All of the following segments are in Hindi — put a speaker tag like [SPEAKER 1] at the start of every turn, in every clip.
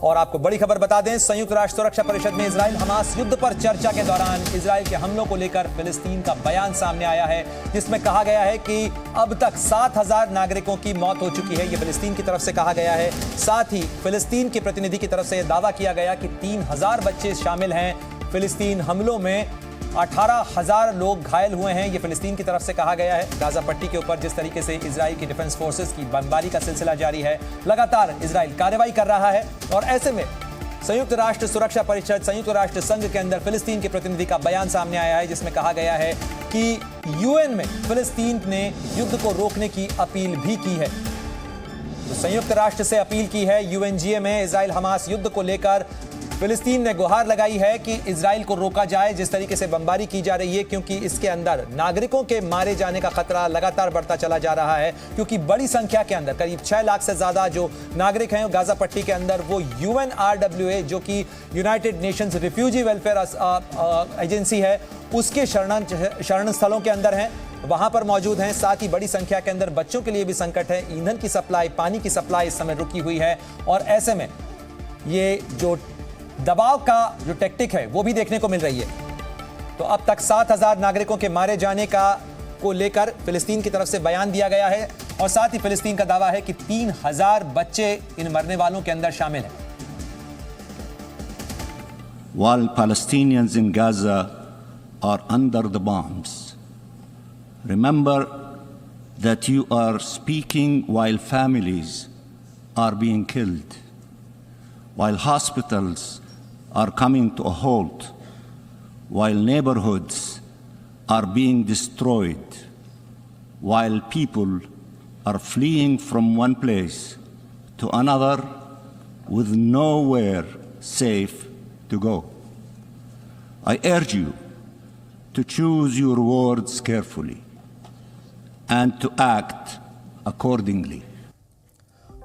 [SPEAKER 1] और आपको बड़ी खबर बता दें, संयुक्त राष्ट्र सुरक्षा परिषद में इजराइल हमास युद्ध पर चर्चा के दौरान इजराइल के हमलों को लेकर फिलिस्तीन का बयान सामने आया है, जिसमें कहा गया है कि अब तक 7,000 नागरिकों की मौत हो चुकी है। यह फिलिस्तीन की तरफ से कहा गया है। साथ ही फिलिस्तीन के प्रतिनिधि की तरफ से यह दावा किया गया कि 3,000 बच्चे शामिल हैं फिलिस्तीन हमलों में। 18,000 लोग घायल हुए हैं, ये फिलिस्तीन की तरफ से कहा गया है। गाजा पट्टी के ऊपर जिस तरीके से इजराइल की डिफेंस फोर्सेस की बमबारी का सिलसिला जारी है, लगातार इजराइल कार्रवाई कर रहा है और ऐसे में संयुक्त राष्ट्र सुरक्षा परिषद, संयुक्त राष्ट्र संघ के अंदर फिलिस्तीन के प्रतिनिधि का बयान सामने आया है, जिसमें कहा गया है कि यूएन में फिलिस्तीन ने युद्ध को रोकने की अपील भी की है। तो संयुक्त राष्ट्र से अपील की है यूएनजीए में इजराइल हमास युद्ध को लेकर फिलिस्तीन ने गुहार लगाई है कि इजराइल को रोका जाए जिस तरीके से बमबारी की जा रही है, क्योंकि इसके अंदर नागरिकों के मारे जाने का खतरा लगातार बढ़ता चला जा रहा है। क्योंकि बड़ी संख्या के अंदर करीब 6 लाख से ज्यादा जो नागरिक हैं गाजा पट्टी के अंदर, वो यूएनआरडब्ल्यूए जो कि United Nations refugee welfare agency है, उसके शरण स्थलों के अंदर हैं, वहां पर मौजूद हैं। साथ ही बड़ी संख्या के अंदर बच्चों के लिए भी संकट है। ईंधन की सप्लाई, पानी की सप्लाई इस समय रुकी हुई है और ऐसे में ये जो दबाव का जो टैक्टिक है वो भी देखने को मिल रही है। तो अब तक 7,000 नागरिकों के मारे जाने को लेकर फिलिस्तीन की तरफ से बयान दिया गया है और साथ ही फिलिस्तीन का दावा है कि 3,000 बच्चे इन मरने वालों के अंदर शामिल हैं।
[SPEAKER 2] While Palestinians in Gaza are under the bombs, remember that you are speaking while families are being killed, while hospitals are coming to a halt, while neighborhoods are being destroyed, while people are fleeing from one place to another with nowhere safe to go. I urge you to choose your words carefully and to act accordingly.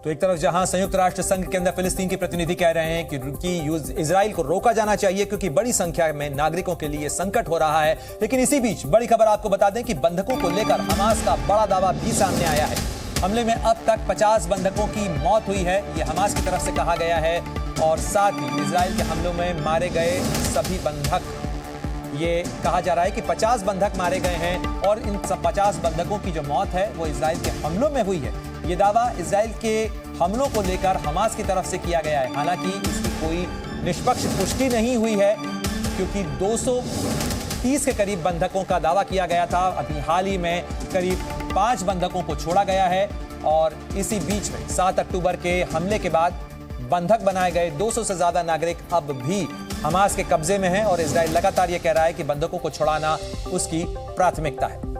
[SPEAKER 1] तो एक तरफ जहां संयुक्त राष्ट्र संघ के अंदर फिलिस्तीन के प्रतिनिधि कह रहे हैं कि इजराइल को रोका जाना चाहिए क्योंकि बड़ी संख्या में नागरिकों के लिए संकट हो रहा है, लेकिन इसी बीच बड़ी खबर आपको बता दें कि बंधकों को लेकर हमास का बड़ा दावा भी सामने आया है। हमले में अब तक 50 बंधकों की मौत हुई है, यह हमास की तरफ से कहा गया है और साथ ही इजराइल के हमलों में मारे गए सभी बंधक, ये कहा जा रहा है कि 50 बंधक मारे गए हैं और इन 50 बंधकों की जो मौत है वो इजराइल के हमलों में हुई है। ये दावा इजराइल के हमलों को लेकर हमास की तरफ से किया गया है। हालांकि इसकी कोई निष्पक्ष पुष्टि नहीं हुई है क्योंकि 230 के करीब बंधकों का दावा किया गया था। अभी हाल ही में करीब 5 बंधकों को छोड़ा गया है और इसी बीच में 7 अक्टूबर के हमले के बाद बंधक बनाए गए 200 से ज्यादा नागरिक अब भी हमास के कब्जे में हैं और इजराइल लगातार ये कह रहा है कि बंधकों को छुड़ाना उसकी प्राथमिकता है।